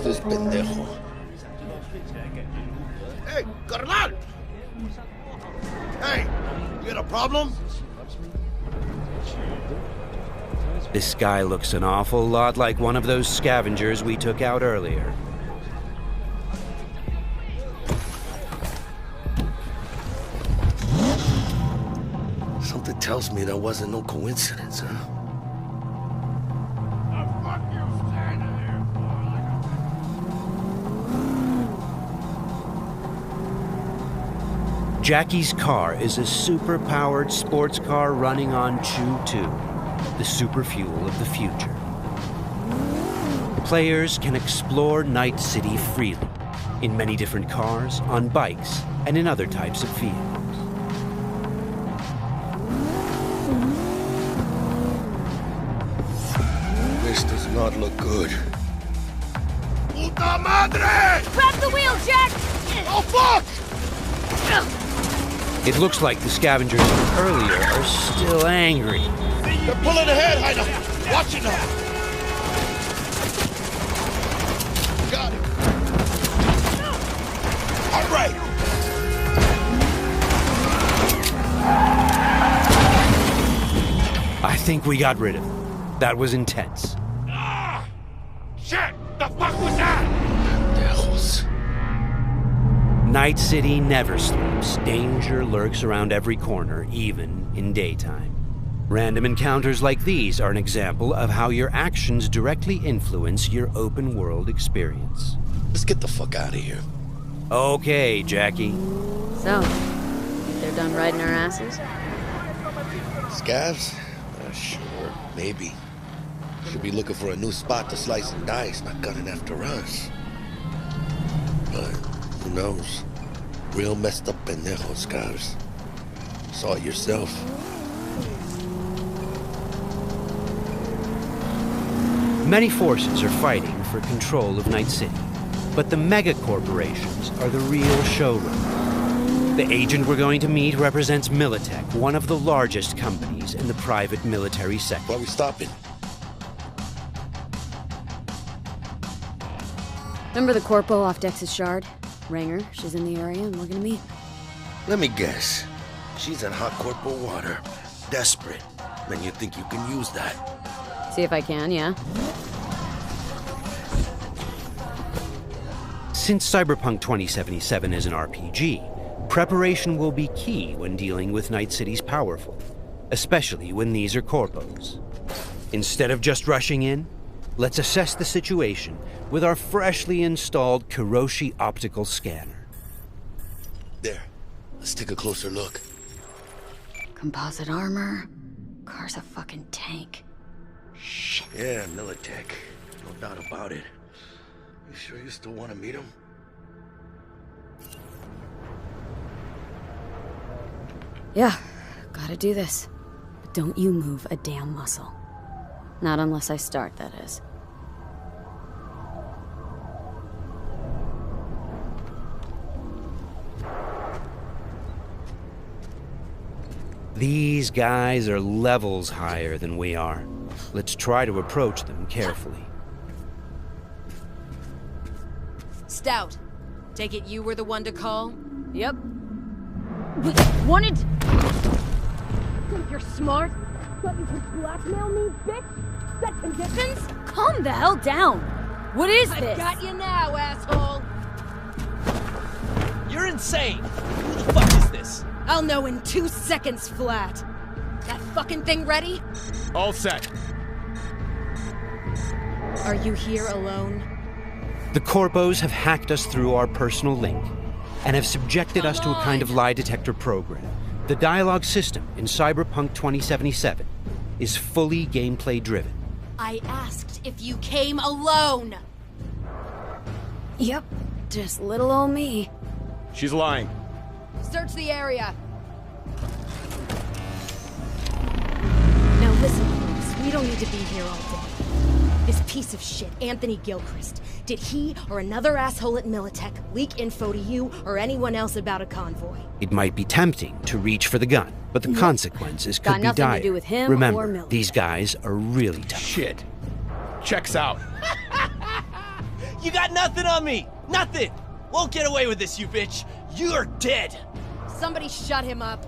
This pendejo. Hey, carnal! Hey, you got a problem? This guy looks an awful lot like one of those scavengers we took out earlier. Something tells me that wasn't no coincidence, huh? Jackie's car is a super-powered sports car running on Chew-2, the super fuel of the future. Players can explore Night City freely, in many different cars, on bikes, and in other types of vehicles. This does not look good. Puta madre! Grab the wheel, Jack! Oh, fuck! It looks like the scavengers from earlier are still angry. They're pulling ahead, Heiner! Watch it now! Got it! All right! I think we got rid of them. That was intense. Ah! Shit! The fuck was that? Pendejos. Night City never sleeps. Danger lurks around every corner, even in daytime. Random encounters like these are an example of how your actions directly influence your open-world experience. Let's get the fuck out of here. Okay, Jackie. So, think they're done riding our asses? Scavs? Sure, maybe. Should be looking for a new spot to slice and dice, not gunning after us. But who knows? Real messed up pendejos, Scavs. Saw it yourself. Many forces are fighting for control of Night City, but the mega corporations are the real showroom. The agent we're going to meet represents Militech, one of the largest companies in the private military sector. Why are we stopping? Remember the corpo off Dex's shard? Ranger, she's in the area and we're gonna meet. Let me guess. She's in hot corporal water. Desperate. Then you think you can use that. See if I can, yeah? Since Cyberpunk 2077 is an RPG, preparation will be key when dealing with Night City's powerful, especially when these are corpos. Instead of just rushing in, let's assess the situation with our freshly installed Kiroshi optical scanner. There. Let's take a closer look. Composite armor. Car's a fucking tank. Shit. Yeah, Militech. No doubt about it. You sure you still want to meet him? Yeah, gotta do this. But don't you move a damn muscle. Not unless I start, that is. These guys are levels higher than we are. Let's try to approach them carefully. Stout, take it you were the one to call? Yep. Wanted... Think you're smart? Thought you could blackmail me, bitch? Set conditions? Calm the hell down! What is this? I've got you now, asshole! You're insane! Who the fuck is this? I'll know in 2 seconds flat. That fucking thing ready? All set. Are you here alone? The corpos have hacked us through our personal link and have subjected us to a kind of lie detector program. The dialogue system in Cyberpunk 2077 is fully gameplay driven. I asked if you came alone! Yep, just little old me. She's lying. Search the area. Now listen, folks, we don't need to be here all day. This piece of shit, Anthony Gilchrist, did he or another asshole at Militech leak info to you or anyone else about a convoy? It might be tempting to reach for the gun, but the consequences could Got be nothing dire. to do with him or Remember, Militech. these guys are really tough. Shit. Checks out. You got nothing on me! Nothing! Won't get away with this, you bitch! You're dead! Somebody shut him up.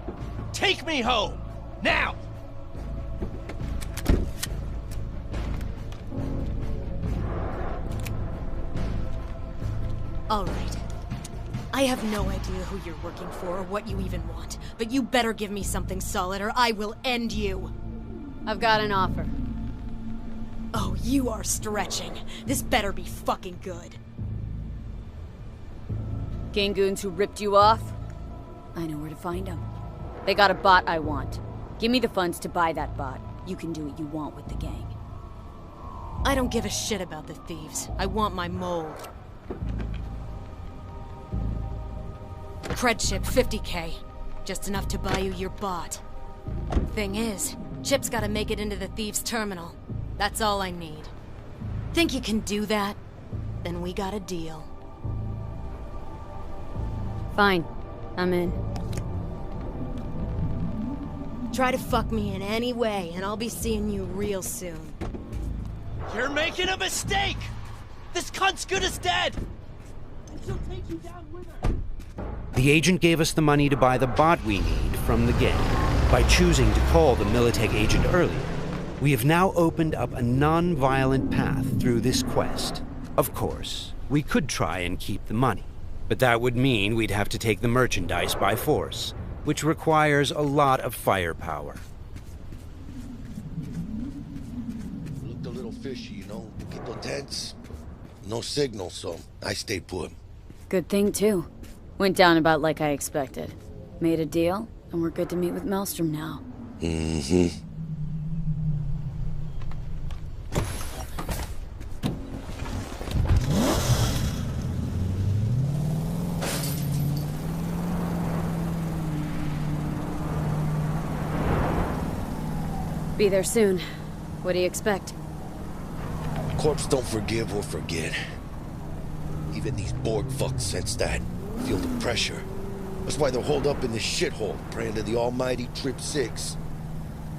Take me home! Now! All right. I have no idea who you're working for or what you even want, but you better give me something solid or I will end you. I've got an offer. Oh, you are stretching. This better be fucking good. Gang goons who ripped you off? I know where to find them. They got a bot I want. Give me the funds to buy that bot. You can do what you want with the gang. I don't give a shit about the thieves. I want my mold. Cred chip, 50K. Just enough to buy you your bot. Thing is, chip's gotta make it into the thieves' terminal. That's all I need. Think you can do that? Then we got a deal. Fine. I'm in. Try to fuck me in any way, and I'll be seeing you real soon. You're making a mistake! This cunt's good as dead! And she'll take you down with her! The agent gave us the money to buy the bot we need from the gang. By choosing to call the Militech agent earlier, we have now opened up a non-violent path through this quest. Of course, we could try and keep the money, but that would mean we'd have to take the merchandise by force, which requires a lot of firepower. Looked a little fishy, you know? People tense. No signal, so I stayed put. Good thing, too. Went down about like I expected. Made a deal, and we're good to meet with Maelstrom now. Mm-hmm. Be there soon. What do you expect? Corps don't forgive or forget. Even these Borg fucks sense that. Feel the pressure. That's why they're holed up in this shithole, praying to the almighty Trip 6.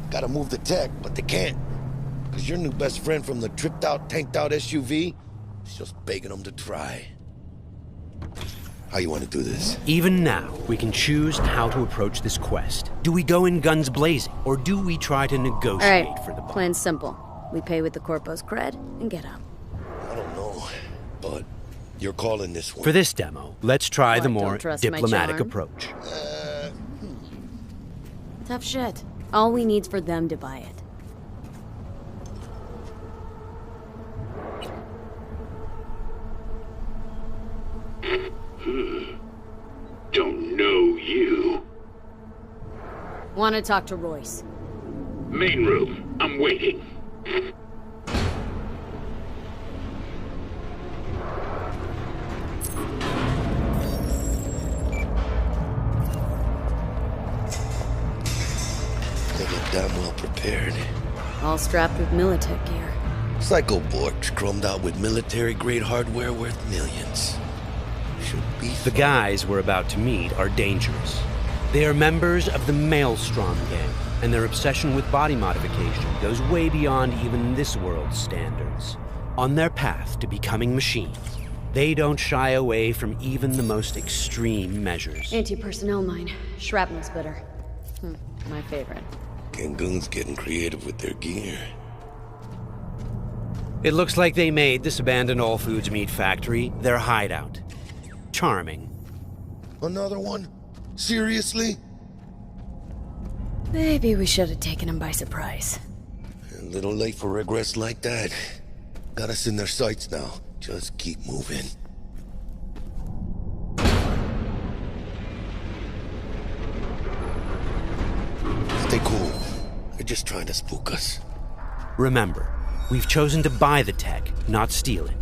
Gotta move the tech, but they can't. Cause your new best friend from the tripped-out, tanked-out SUV is just begging them to try. How you want to do this? Even now, we can choose how to approach this quest. Do we go in guns blazing, or do we try to negotiate for the bot? Plan's simple. We pay with the Corpo's cred and get out. I don't know, but you're calling this one. For this demo, let's try the What, more don't trust my diplomatic charm? approach. Tough shit. All we need's for them to buy it. Don't know you. Want to talk to Royce. Main room. I'm waiting. They look damn well prepared. All strapped with Militech gear. Psycho Borgs chromed out with military-grade hardware worth millions. Should be The guys we're about to meet are dangerous. They are members of the Maelstrom gang, and their obsession with body modification goes way beyond even this world's standards. On their path to becoming machines, they don't shy away from even the most extreme measures. Anti-personnel mine. Shrapnel splitter. My favorite. Gangoon's getting creative with their gear. It looks like they made this abandoned All Foods meat factory their hideout. Charming. Another one? Seriously? Maybe we should have taken him by surprise. A little late for regrets like that. Got us in their sights now. Just keep moving. Stay cool. They're just trying to spook us. Remember, we've chosen to buy the tech, not steal it.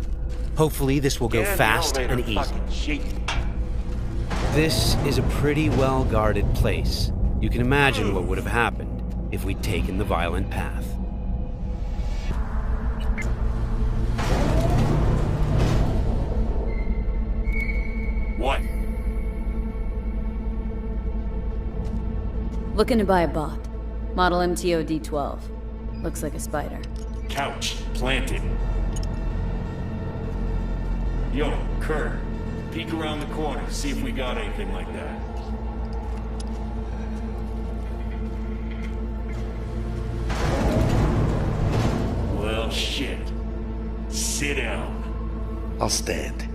Hopefully this will go fast and easy. This is a pretty well-guarded place. You can imagine what would have happened if we'd taken the violent path. What? Looking to buy a bot. Model MTO D12. Looks like a spider. Couch planted. Yo, Kurt, peek around the corner, see if we got anything like that. Well, shit. Sit down. I'll stand.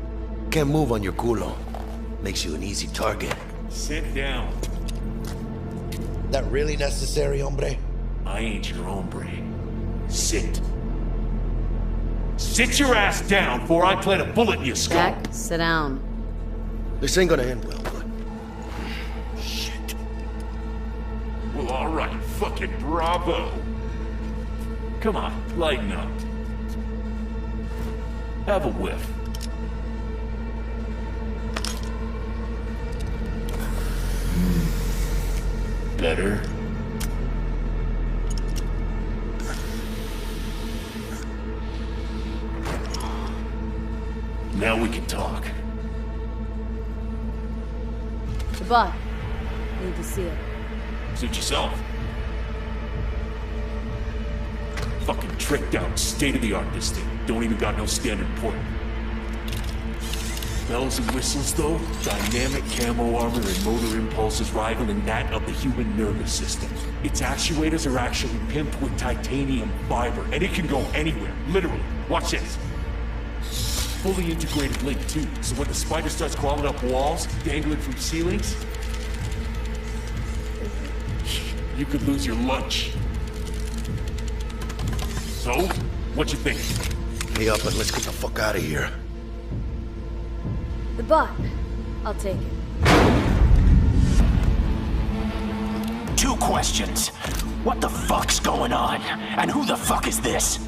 Can't move on your culo. Makes you an easy target. Sit down. That really necessary, hombre? I ain't your hombre. Sit. Sit your ass down before I plant a bullet in your skull. Jack, sit down. This ain't gonna end well, but... Shit. Well, alright, fucking bravo. Come on, lighten up. Have a whiff. Better. Now we can talk. The butt. Need to see it. Suit yourself. Fucking tricked out, state-of-the-art this thing. Don't even got no standard port. Bells and whistles though, dynamic camo armor and motor impulses rivaling that of the human nervous system. Its actuators are actually pimped with titanium fiber, and it can go anywhere, literally. Watch this. Fully integrated link too, so when the spider starts crawling up walls, dangling from ceilings, you could lose your lunch. So, what you think? Hey up and let's get the fuck out of here. The butt. I'll take it. 2 questions. What the fuck's going on? And who the fuck is this?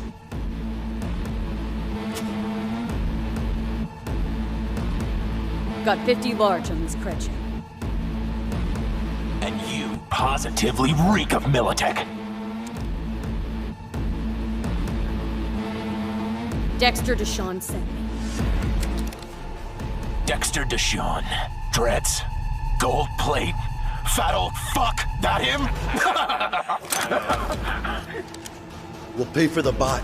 Got 50 large on this Kretchen. And you positively reek of Militech. Dexter Deshawn sent me. Dexter Deshawn. Dreads. Gold plate. Fat old fuck. That him? We'll pay for the bot.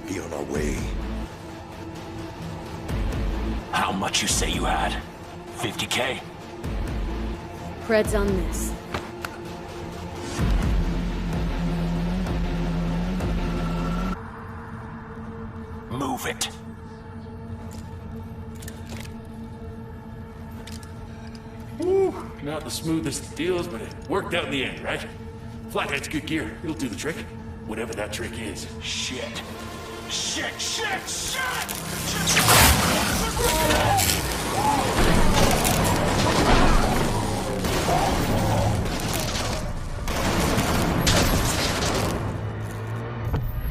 Be on our way. How much you say you had? 50K? Creds on this. Move it. Woo, not the smoothest of deals, but it worked out in the end, right? Flathead's good gear. It'll do the trick. Whatever that trick is. Shit. Shit, shit, shit!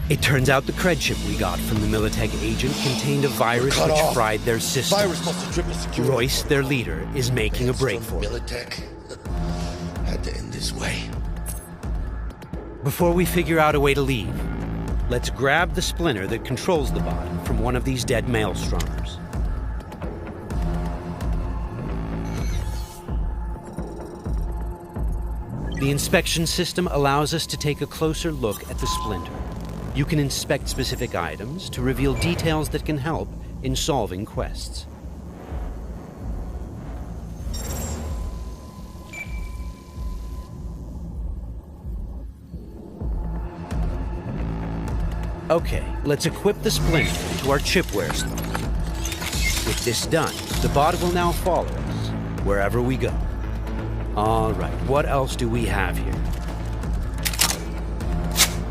It turns out the cred chip we got from the Militech agent contained a virus Cut which off. fried their system. Virus must have tripped security. Royce, their leader, is making a break for it. Militech had to end this way. Before we figure out a way to leave, let's grab the splinter that controls the bot from one of these dead maelstromers. The inspection system allows us to take a closer look at the splinter. You can inspect specific items to reveal details that can help in solving quests. Okay, let's equip the splinter into our chipware slot. With this done, the bot will now follow us wherever we go. All right, what else do we have here?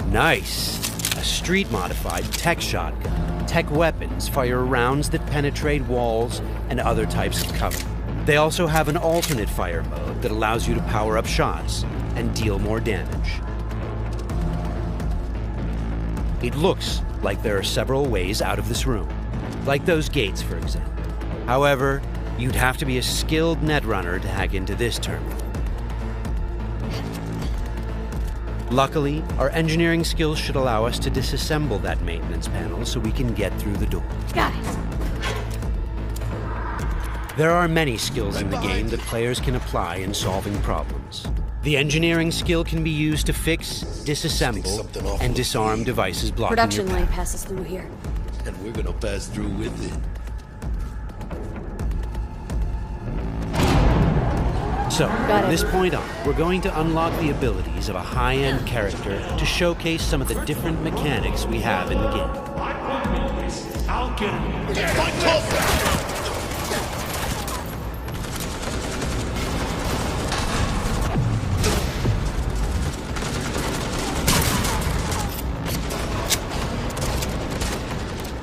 Nice! A street-modified tech shotgun. Tech weapons fire rounds that penetrate walls and other types of cover. They also have an alternate fire mode that allows you to power up shots and deal more damage. It looks like there are several ways out of this room, like those gates, for example. However, you'd have to be a skilled netrunner to hack into this terminal. Luckily, our engineering skills should allow us to disassemble that maintenance panel so we can get through the door. Got it. There are many skills in the game that players can apply in solving problems. The engineering skill can be used to fix, disassemble, and disarm devices blocking Production your line path. passes through here. And we're gonna pass through with it. So, Got from it. this point on, we're going to unlock the abilities of a high-end character to showcase some of the different mechanics we have in the game. I'll get him. Fight closer!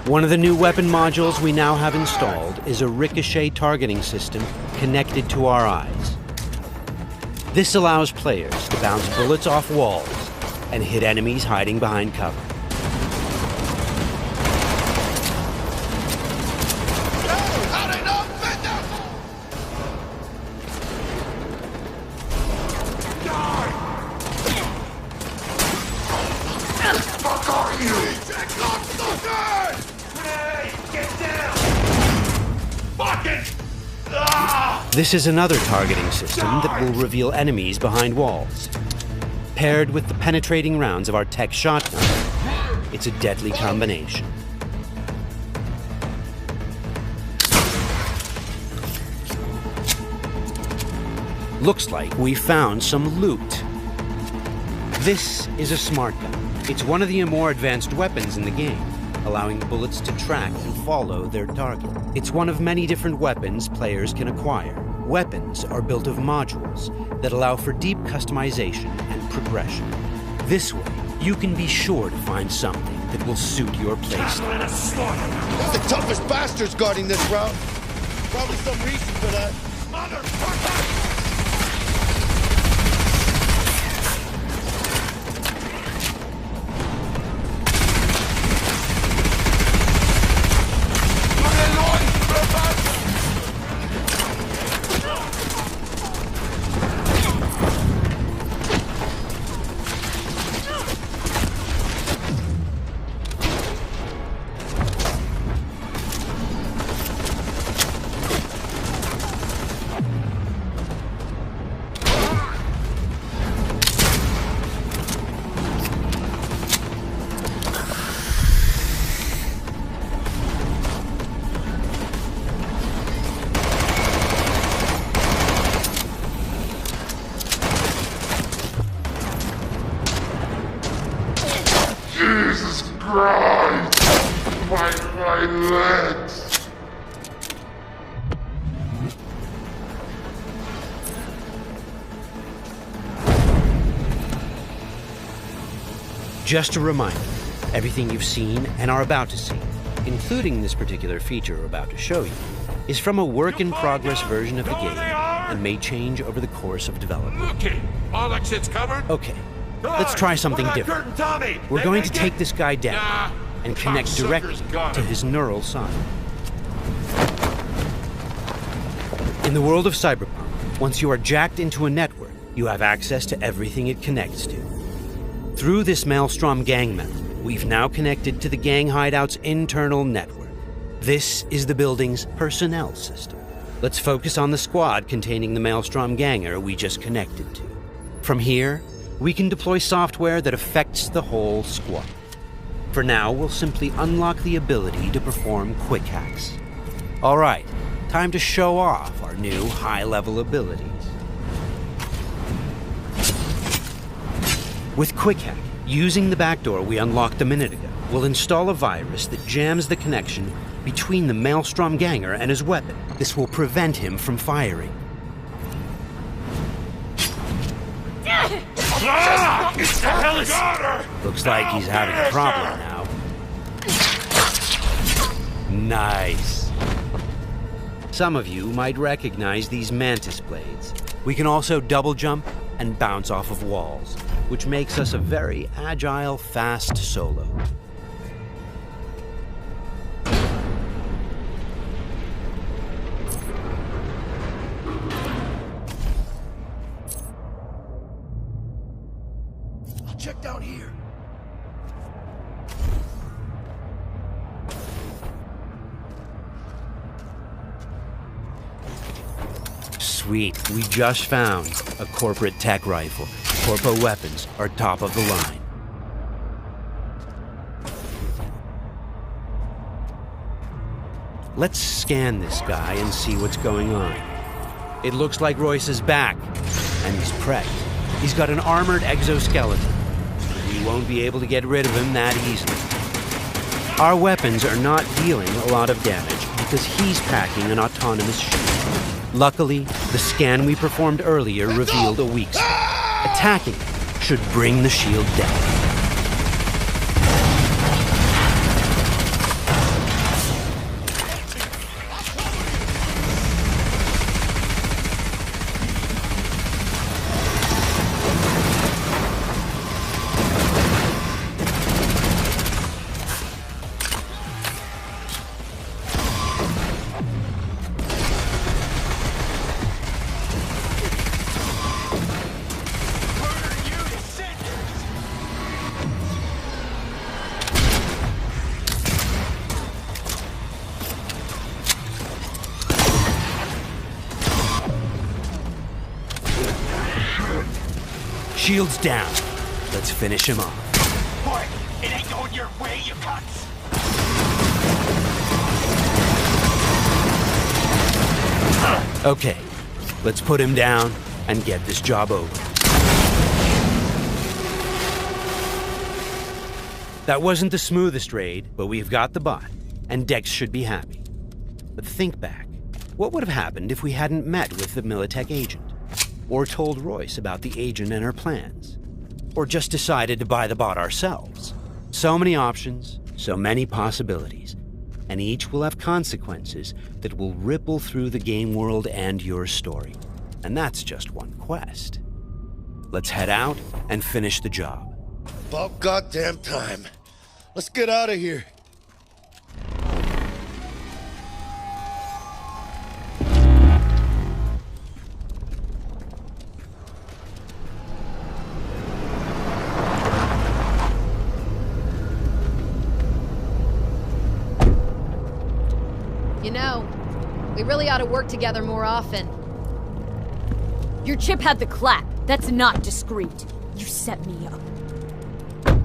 One of the new weapon modules we now have installed is a ricochet targeting system connected to our eyes. This allows players to bounce bullets off walls and hit enemies hiding behind cover. Fuck are you? Hey, get down! Fucking! Ah! This is another targeting system that will reveal enemies behind walls. Paired with the penetrating rounds of our tech shotgun, it's a deadly combination. Looks like we found some loot. This is a smart gun. It's one of the more advanced weapons in the game, allowing bullets to track and follow their target. It's one of many different weapons players can acquire. Weapons are built of modules that allow for deep customization and progression. This way, you can be sure to find something that will suit your playstyle. We're the toughest bastards guarding this route. Probably some reason for that. Motherfucker! Jesus Christ! My legs! Just a reminder, everything you've seen and are about to see, including this particular feature we're about to show you, is from a work-in-progress version of the game and may change over the course of development. Okay, all that shit's covered? Okay, let's try something different. We're going to take this guy down and connect directly to his neural sign. In the world of Cyberpunk, once you are jacked into a network, you have access to everything it connects to. Through this Maelstrom gang member, we've now connected to the gang hideout's internal network. This is the building's personnel system. Let's focus on the squad containing the Maelstrom ganger we just connected to. From here, we can deploy software that affects the whole squad. For now, we'll simply unlock the ability to perform quick hacks. All right, time to show off our new high-level abilities. With Quick Hack, using the backdoor we unlocked a minute ago, we'll install a virus that jams the connection between the Maelstrom ganger and his weapon. This will prevent him from firing. Ah! What the hell is... Looks like he's having a problem now. Nice. Some of you might recognize these mantis blades. We can also double jump and bounce off of walls, which makes us a very agile, fast solo. I'll check down here. Sweet, we just found a corporate tech rifle. Corpo weapons are top of the line. Let's scan this guy and see what's going on. It looks like Royce is back, and he's prepped. He's got an armored exoskeleton. We won't be able to get rid of him that easily. Our weapons are not dealing a lot of damage because he's packing an autonomous shield. Luckily, the scan we performed earlier revealed a weak spot. Attacking it should bring the shield down. Shield's down. Let's finish him off. Boy, it ain't going your way, you cunts! Okay, let's put him down and get this job over. That wasn't the smoothest raid, but we've got the bot, and Dex should be happy. But think back. What would have happened if we hadn't met with the Militech agent? Or told Royce about the agent and her plans? Or just decided to buy the bot ourselves? So many options, so many possibilities, and each will have consequences that will ripple through the game world and your story. And that's just one quest. Let's head out and finish the job. About goddamn time. Let's get out of here. You know, we really ought to work together more often. Your chip had the clap. That's not discreet. You set me up.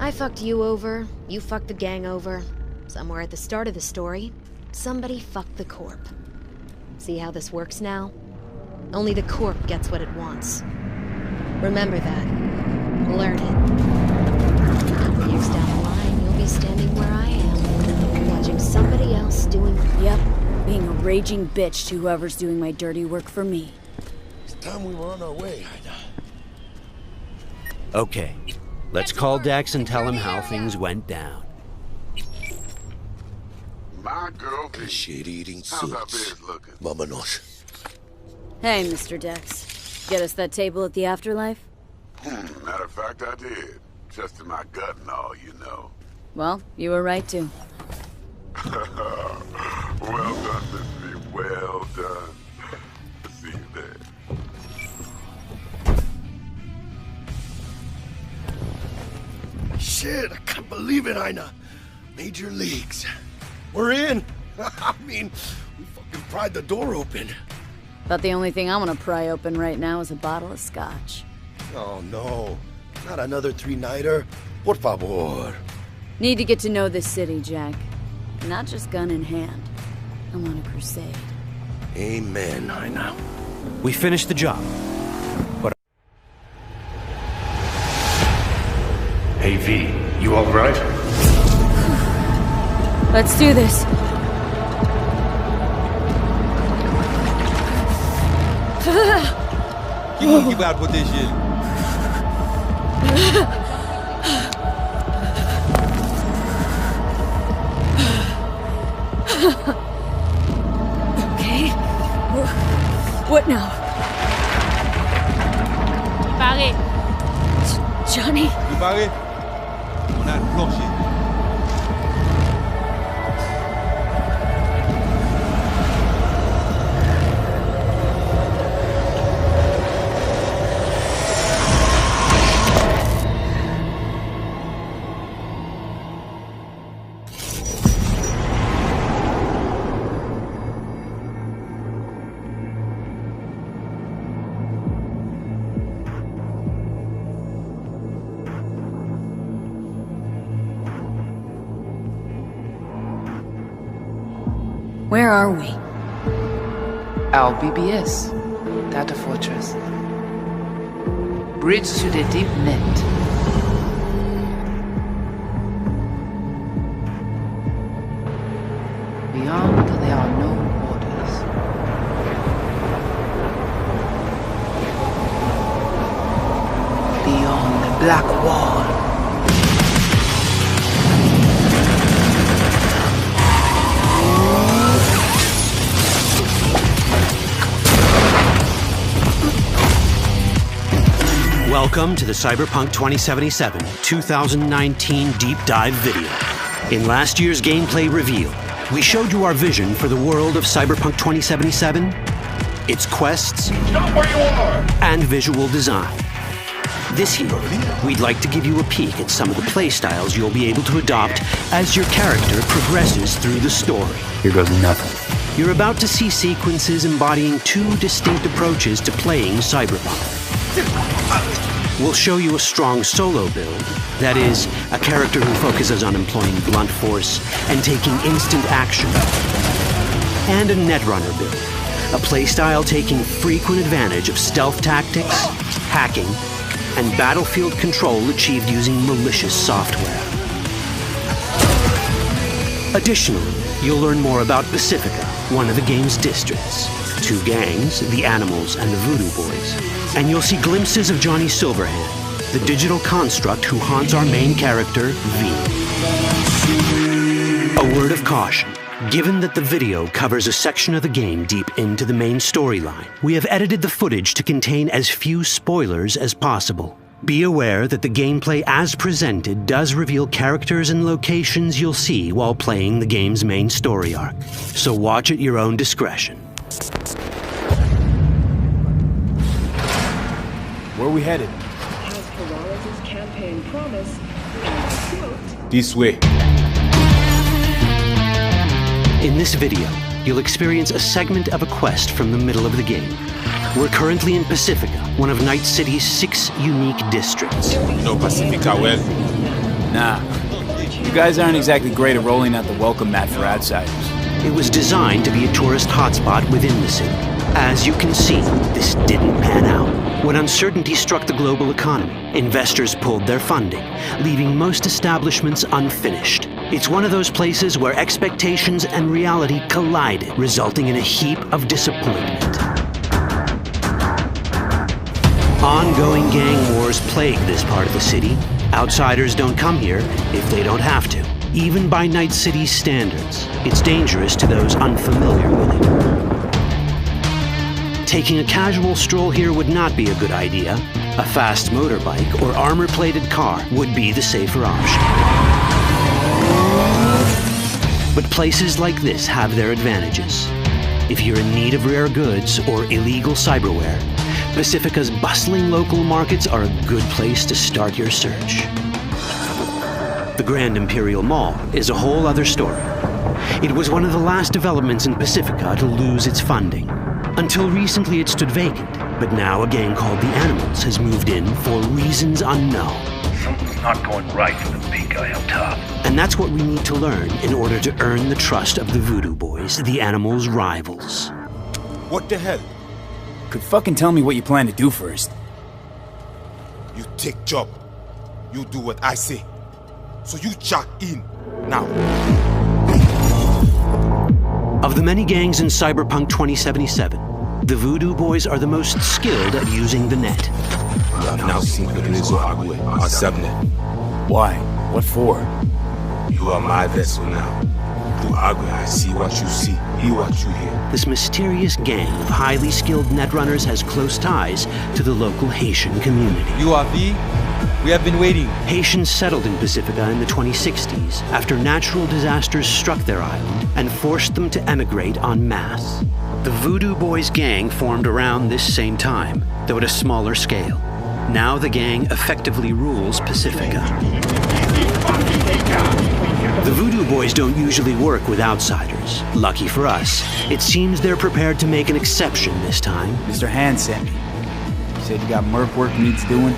I fucked you over, you fucked the gang over. Somewhere at the start of the story, somebody fucked the Corp. See how this works now? Only the Corp gets what it wants. Remember that. Learn it. Years down the line, you'll be standing where I am, watching somebody else doing... Yep, being a raging bitch to whoever's doing my dirty work for me. It's time we were on our way, Ida. Okay, let's call Dex and tell him how things went down. My girl, Shit-eating how's our suits. bed looking? Vámonos. Hey, Mr. Dex. Get us that table at the afterlife? Matter of fact, I did. Just in my gut and all, you know. Well, you were right to. Well done, Miss V. Well done. See you there. Shit, I can't believe it, Ina. Major leagues. We're in. I mean, we fucking pried the door open. But the only thing I want to pry open right now is a bottle of scotch. Oh, no. Not another three-nighter. Por favor. Need to get to know this city, Jack. Not just gun in hand. I'm on a crusade. Amen, Ina. We finished the job. But Hey V, you alright? Let's do this. Keep out with this shit. Okay. What now? Barry. Johnny? You Barry? On a plancher. Where are we? Our BBS, Data Fortress. Bridge to the deep net. Beyond, there are no borders. Beyond the black wall. Welcome to the Cyberpunk 2077 2019 Deep Dive video. In last year's gameplay reveal, we showed you our vision for the world of Cyberpunk 2077, its quests, and visual design. This year, we'd like to give you a peek at some of the playstyles you'll be able to adopt as your character progresses through the story. Here goes nothing. You're about to see sequences embodying two distinct approaches to playing Cyberpunk. We'll show you a strong solo build, that is, a character who focuses on employing blunt force and taking instant action, and a netrunner build, a playstyle taking frequent advantage of stealth tactics, hacking, and battlefield control achieved using malicious software. Additionally, you'll learn more about Pacifica, one of the game's districts, two gangs, the Animals and the Voodoo Boys, and you'll see glimpses of Johnny Silverhand, the digital construct who haunts our main character, V. A word of caution. Given that the video covers a section of the game deep into the main storyline, we have edited the footage to contain as few spoilers as possible. Be aware that the gameplay as presented does reveal characters and locations you'll see while playing the game's main story arc, so watch at your own discretion. Where are we headed? As Peralez's campaign promise, quote, this way. In this video, you'll experience a segment of a quest from the middle of the game. We're currently in Pacifica, one of Night City's 6 unique districts. No Pacifica well? Nah. You guys aren't exactly great at rolling out the welcome mat for outsiders. It was designed to be a tourist hotspot within the city. As you can see, this didn't pan out. When uncertainty struck the global economy, investors pulled their funding, leaving most establishments unfinished. It's one of those places where expectations and reality collided, resulting in a heap of disappointment. Ongoing gang wars plague this part of the city. Outsiders don't come here if they don't have to. Even by Night City's standards, it's dangerous to those unfamiliar with it. Taking a casual stroll here would not be a good idea. A fast motorbike or armor-plated car would be the safer option. But places like this have their advantages. If you're in need of rare goods or illegal cyberware, Pacifica's bustling local markets are a good place to start your search. The Grand Imperial Mall is a whole other story. It was one of the last developments in Pacifica to lose its funding. Until recently it stood vacant, but now a gang called the Animals has moved in for reasons unknown. Something's not going right for the big guy up top. And that's what we need to learn in order to earn the trust of the Voodoo Boys, the Animals' rivals. What the hell? Could fucking tell me what you plan to do first. You take job. You do what I say. So you jack in, now. Of the many gangs in Cyberpunk 2077, the Voodoo Boys are the most skilled at using the net. You have now seen the Rizzo Agwe, our subnet. Why? What for? You are my vessel now. Through Agwe, I see what you see, hear what you hear. This mysterious gang of highly skilled netrunners has close ties to the local Haitian community. You are V? We have been waiting. Haitians settled in Pacifica in the 2060s after natural disasters struck their island and forced them to emigrate en masse. The Voodoo Boys gang formed around this same time, though at a smaller scale. Now the gang effectively rules Pacifica. The Voodoo Boys don't usually work with outsiders. Lucky for us, it seems they're prepared to make an exception this time. Mr. Hand sent me. You said you got merc work needs doing?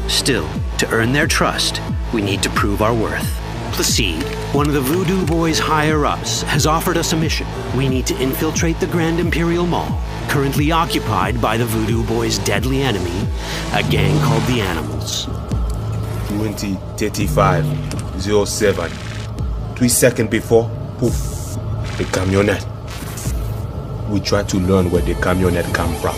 Still, to earn their trust, we need to prove our worth. Placide, one of the Voodoo Boys' higher-ups, has offered us a mission. We need to infiltrate the Grand Imperial Mall, currently occupied by the Voodoo Boys' deadly enemy, a gang called the Animals. 20:35:07. 3 seconds before, poof, the camionette. We try to learn where the camionette come from.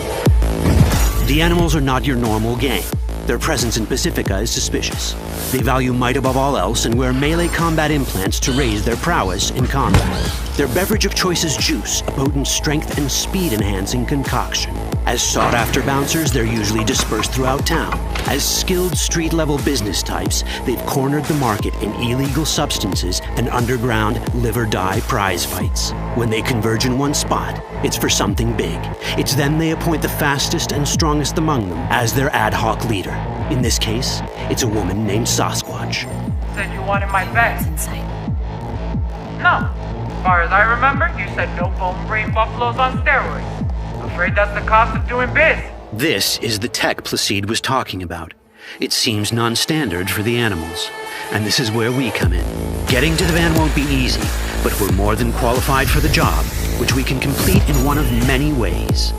The Animals are not your normal gang. Their presence in Pacifica is suspicious. They value might above all else and wear melee combat implants to raise their prowess in combat. Their beverage of choice is juice, a potent strength and speed-enhancing concoction. As sought-after bouncers, they're usually dispersed throughout town. As skilled street-level business types, they've cornered the market in illegal substances and underground live-or-die prize fights. When they converge in one spot, it's for something big. It's then they appoint the fastest and strongest among them as their ad hoc leader. In this case, it's a woman named Sasquatch. Said you wanted my bed. No. As far as I remember, you said no bone brain buffaloes on steroids. Afraid that's the cost of doing biz. This is the tech Placide was talking about. It seems non-standard for the Animals. And this is where we come in. Getting to the van won't be easy, but we're more than qualified for the job, which we can complete in one of many ways.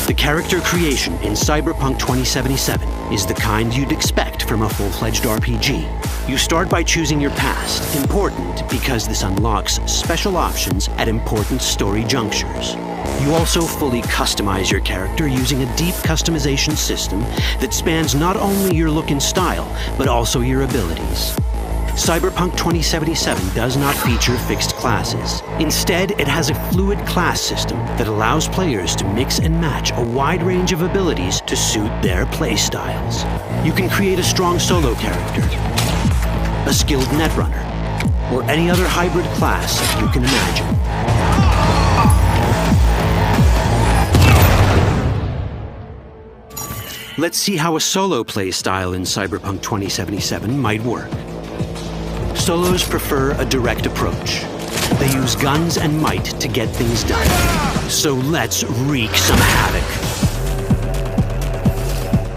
The character creation in Cyberpunk 2077 is the kind you'd expect from a full-fledged RPG. You start by choosing your past, important because this unlocks special options at important story junctures. You also fully customize your character using a deep customization system that spans not only your look and style, but also your abilities. Cyberpunk 2077 does not feature fixed classes. Instead, it has a fluid class system that allows players to mix and match a wide range of abilities to suit their playstyles. You can create a strong solo character, a skilled netrunner, or any other hybrid class you can imagine. Let's see how a solo playstyle in Cyberpunk 2077 might work. Solos prefer a direct approach. They use guns and might to get things done. So let's wreak some havoc.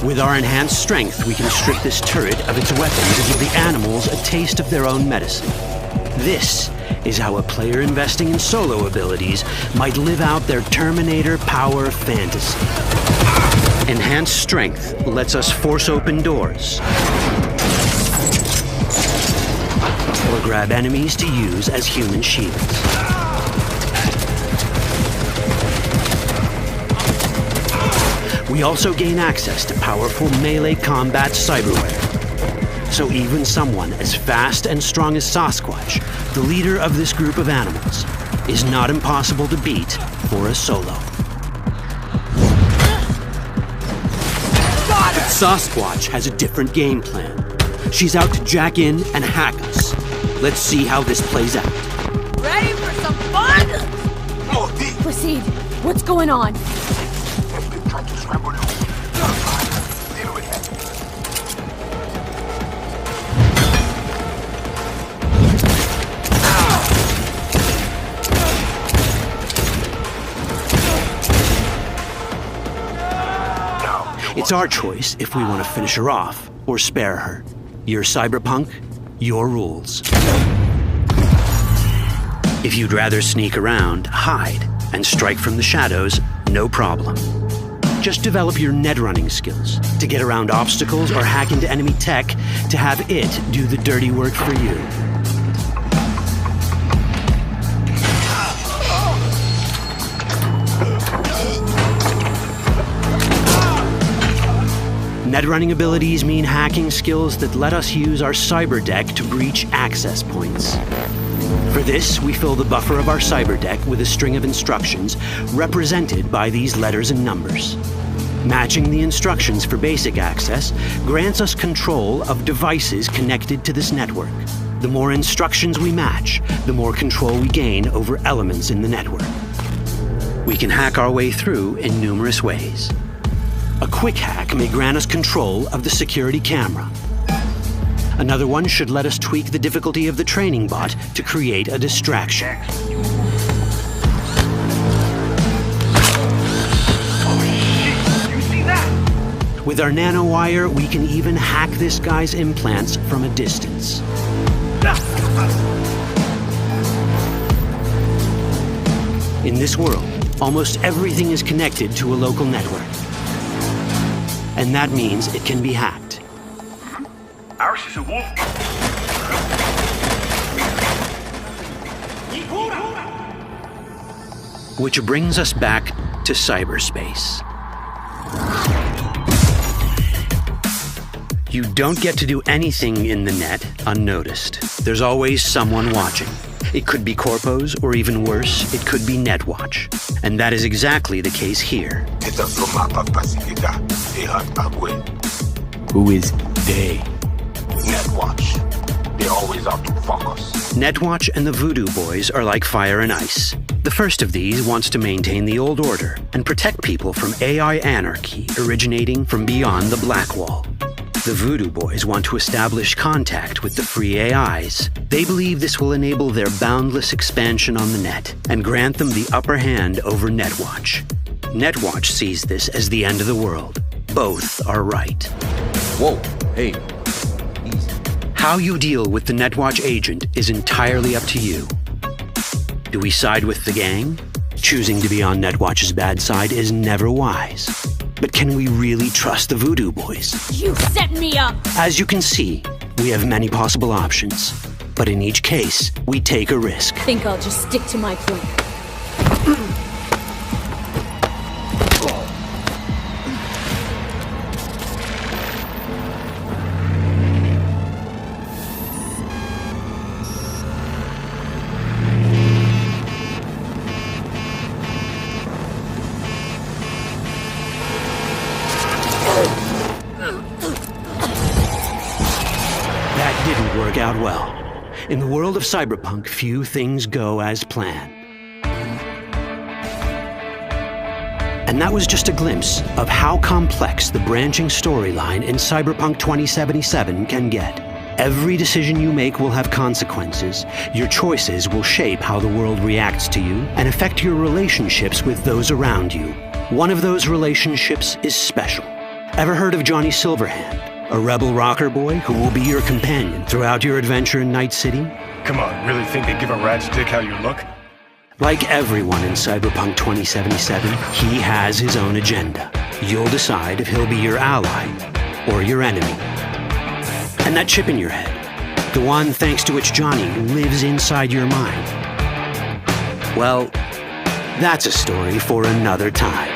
With our enhanced strength, we can strip this turret of its weapons and give the Animals a taste of their own medicine. This is how a player investing in solo abilities might live out their Terminator power fantasy. Enhanced strength lets us force open doors, or grab enemies to use as human shields. We also gain access to powerful melee combat cyberware. So even someone as fast and strong as Sasquatch, the leader of this group of animals, is not impossible to beat for a solo. But Sasquatch has a different game plan. She's out to jack in and hack us. Let's see how this plays out. Ready for some fun? Proceed. What's going on? It's our choice if we want to finish her off or spare her. You're Cyberpunk, your rules. If you'd rather sneak around, hide, and strike from the shadows, no problem. Just develop your netrunning skills to get around obstacles or hack into enemy tech to have it do the dirty work for you. Netrunning abilities mean hacking skills that let us use our cyber deck to breach access points. For this, we fill the buffer of our cyber deck with a string of instructions represented by these letters and numbers. Matching the instructions for basic access grants us control of devices connected to this network. The more instructions we match, the more control we gain over elements in the network. We can hack our way through in numerous ways. A quick hack may grant us control of the security camera. Another one should let us tweak the difficulty of the training bot to create a distraction. With our nanowire, we can even hack this guy's implants from a distance. In this world, almost everything is connected to a local network. And that means it can be hacked. Ours is a wolf. Which brings us back to cyberspace. You don't get to do anything in the net unnoticed. There's always someone watching. It could be corpos, or even worse, it could be Netwatch. And that is exactly the case here. Who is they? Netwatch. They always out to fuck us. Netwatch and the Voodoo Boys are like fire and ice. The first of these wants to maintain the old order and protect people from AI anarchy originating from beyond the Black Wall. The Voodoo Boys want to establish contact with the free AIs. They believe this will enable their boundless expansion on the net and grant them the upper hand over Netwatch. Netwatch sees this as the end of the world. Both are right. Whoa, hey. How you deal with the Netwatch agent is entirely up to you. Do we side with the gang? Choosing to be on Netwatch's bad side is never wise. But can we really trust the Voodoo Boys? You set me up! As you can see, we have many possible options. But in each case, we take a risk. Think I'll just stick to my plan. Out well. In the world of cyberpunk, few things go as planned. And that was just a glimpse of how complex the branching storyline in Cyberpunk 2077 can get. Every decision you make will have consequences. Your choices will shape how the world reacts to you and affect your relationships with those around you. One of those relationships is special. Ever heard of Johnny Silverhand? A rebel rocker boy who will be your companion throughout your adventure in Night City? Come on, really think they give a rat's dick how you look? Like everyone in Cyberpunk 2077, he has his own agenda. You'll decide if he'll be your ally or your enemy. And that chip in your head, the one thanks to which Johnny lives inside your mind, well, that's a story for another time.